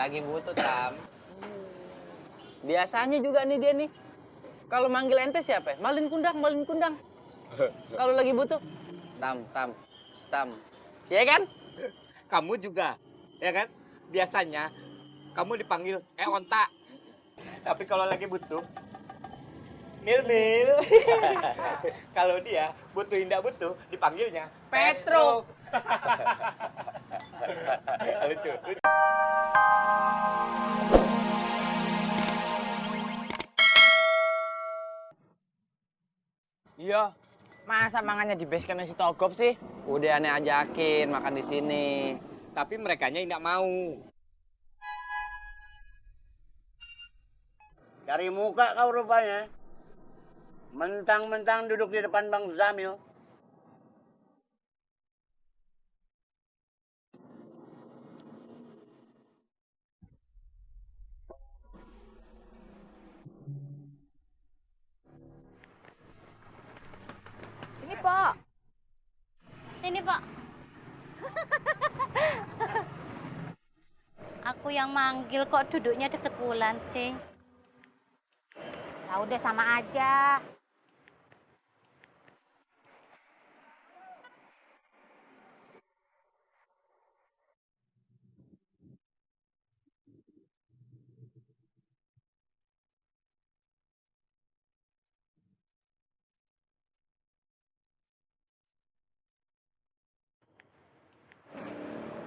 Lagi butuh, Tam. Biasanya juga nih dia nih. Kalau manggil ente siapa? Malin Kundang, Malin Kundang. Kalau lagi butuh, Tam, Stam. Iya kan? Kamu juga, ya kan? Biasanya kamu dipanggil Onta. Tapi kalau lagi butuh, Mil. Kalau dia butuh indah butuh, dipanggilnya Petro. Lucu. Iya. Masa mangannya di base campnya si Togop sih? Udah aneh ajakin makan di sini. Tapi merekanya tidak mau. Cari muka kau rupanya. Mentang-mentang duduk di depan Bang Zamil. Ini Pak. Sini, Pak. Aku yang manggil kok duduknya deket Wulan sih. Ya udah sama aja.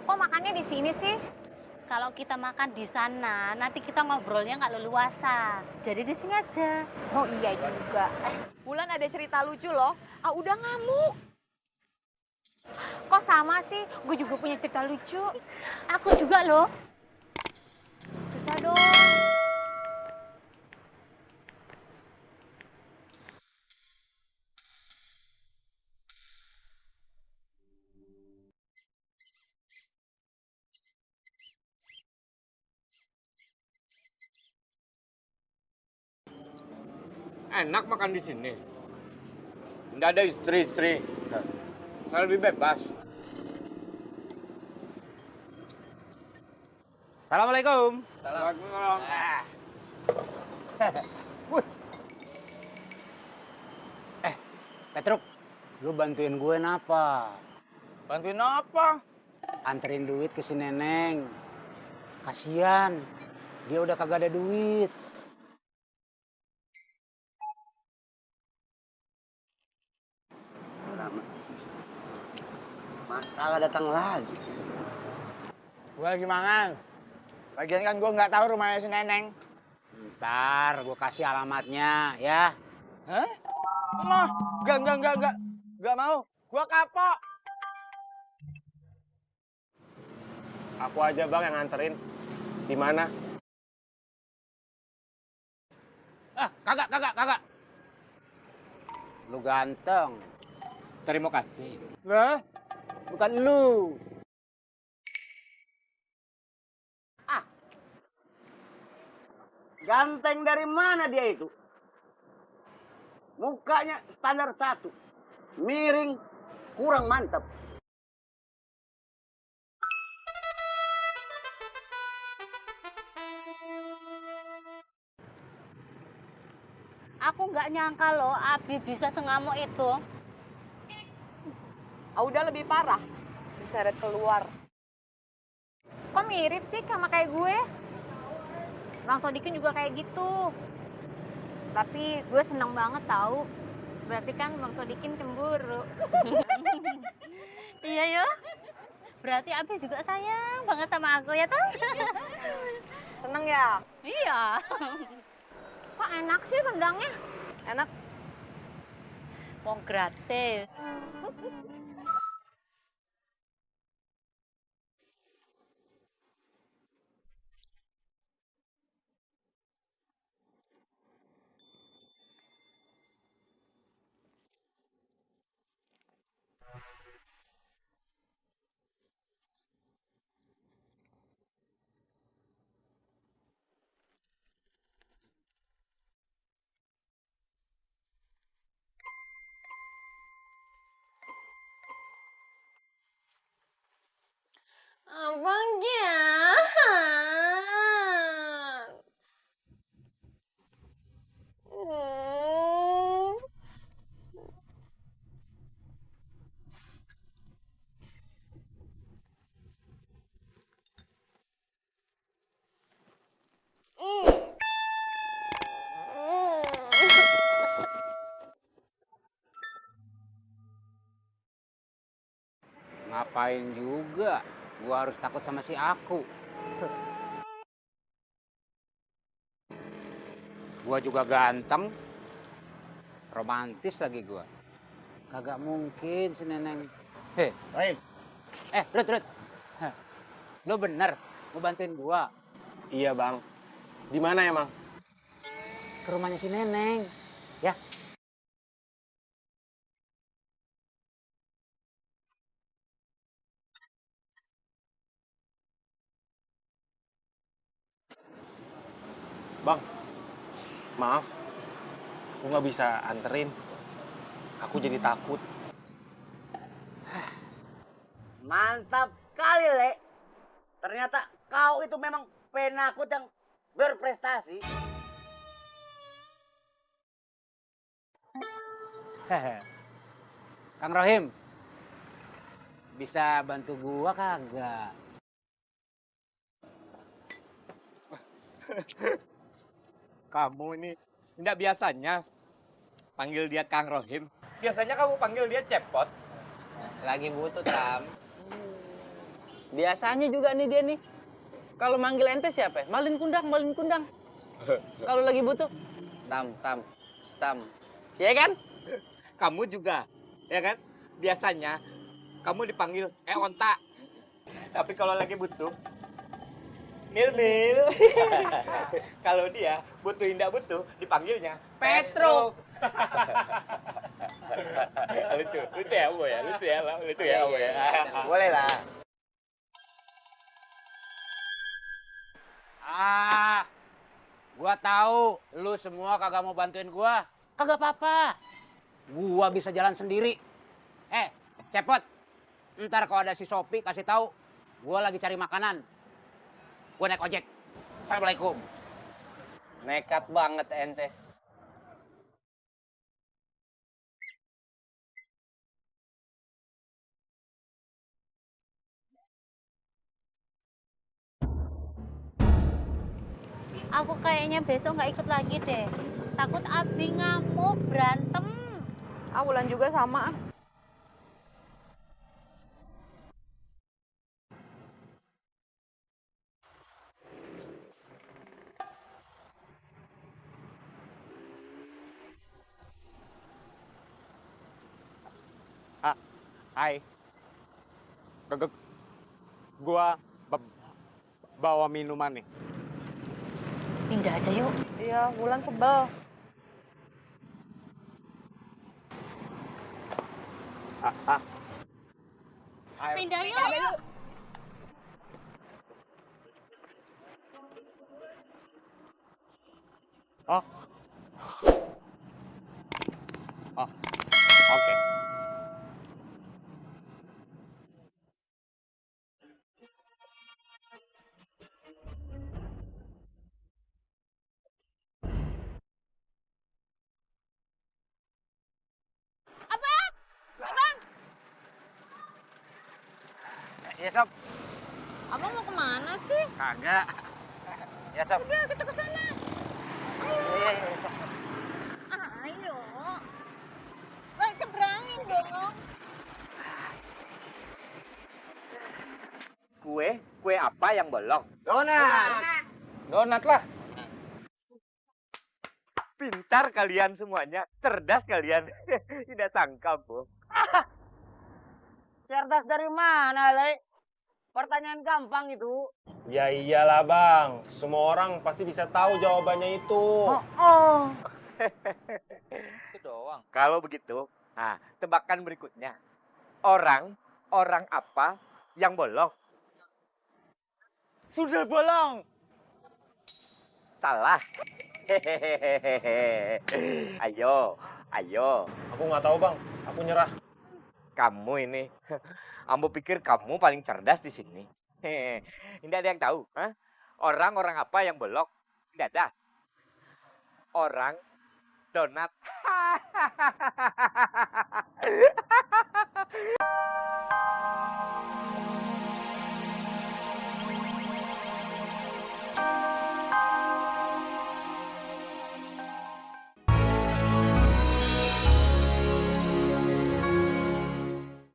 Kok makannya di sini sih? Kalau kita makan di sana, nanti kita ngobrolnya nggak leluasa. Jadi di sini aja. Oh iya juga. Bulan ada cerita lucu loh. Ah udah ngamuk. Kok sama sih? Gue juga punya cerita lucu. Aku juga loh. Cerita dong. Enak makan di sini. Tidak ada istri-istri. Saya lebih bebas. Assalamualaikum. Waalaikumsalam. Petruk, lu bantuin gue napa? Bantuin apa? Anterin duit ke si Neneng. Kasian, dia udah kagak ada duit. Masalah datang lagi. Gue lagi mangan. Lagian kan gue nggak tahu rumahnya si Neneng. Ntar gue kasih alamatnya ya. Hah? Mah, enggak. Enggak mau. Gue kapok. Aku aja bang yang nganterin. Di mana? Ah, kagak. Lu ganteng. Terima kasih. Lah, Bukan lu. Ganteng dari mana dia itu? Mukanya standar 1. Miring, kurang mantap. Aku nggak nyangka loh Abi bisa sengamuk itu. Ah udah lebih parah. Diseret keluar. Kok mirip sih sama kayak gue? Bang Sodikin juga kayak gitu. Tapi gue seneng banget tahu. Berarti kan Bang Sodikin cemburu. Iya yo. Berarti Abi juga sayang banget sama aku ya toh? Seneng ya? Iya. Kok enak sih rendangnya? Enak. Mau gratis. Ngapain juga? Gua harus takut sama si aku. Gua juga ganteng. Romantis lagi gua. Kagak mungkin si Neneng. Rahim. Lut. Heh, lo bener mau bantuin gua Iya bang. Di mana emang? ke rumahnya si Neneng. Ya. Bang, maaf. Aku nggak bisa anterin. Aku jadi takut. Mantap kali, Le. Ternyata kau itu memang penakut yang berprestasi. Kang Rohim, bisa bantu gua kagak? Kamu ini tidak biasanya panggil dia Kang Rohim. Biasanya kamu panggil dia Cepot. Lagi butuh, Tam. Biasanya juga nih dia nih. Kalau manggil ente siapa? Malin kundang, malin kundang. Kalau lagi butuh, Tam. Ya kan? Kamu juga, ya kan? Biasanya kamu dipanggil Onta. Tapi kalau lagi butuh, Mil. Kalau dia butuh indah butuh, dipanggilnya Petro. lucu ya, Bu ya, lucu ya, Bu ya. Boleh lah. Gua tahu lu semua kagak mau bantuin gua. Kagak apa-apa. Gua bisa jalan sendiri. Cepot. Ntar kalau ada si Sopi kasih tahu, gua lagi cari makanan. Gua naik ojek. Assalamualaikum. Nekat banget ente. Aku kayaknya besok nggak ikut lagi deh. Takut Abi ngamuk, berantem. Wulan juga sama. Hai. Gua bawa minuman nih. Pindah aja yuk. Iya, Wulan sebel. Pindah yuk. Oh. Oke. Ya, Sob. Abang mau kemana sih? Kagak. Ya, Sob. Udah, kita ke sana. Iya. Ayo. Cebrangin dong. Kue apa yang bolong? Donat lah. Pintar kalian semuanya, cerdas kalian. Tidak sangka, Bu. Cerdas dari mana, Le? Pertanyaan gampang itu. Ya iyalah bang. Semua orang pasti bisa tahu jawabannya itu. Itu doang. Kalau begitu, nah, tebakan berikutnya. Orang apa yang bolong? Sudah bolong. Salah. Ayo. Aku nggak tahu bang. Aku nyerah. Kamu ini, ambo pikir kamu paling cerdas di sini. Tidak ada yang tahu. Hah? Orang apa yang bolong? Tidak ada. Orang donat.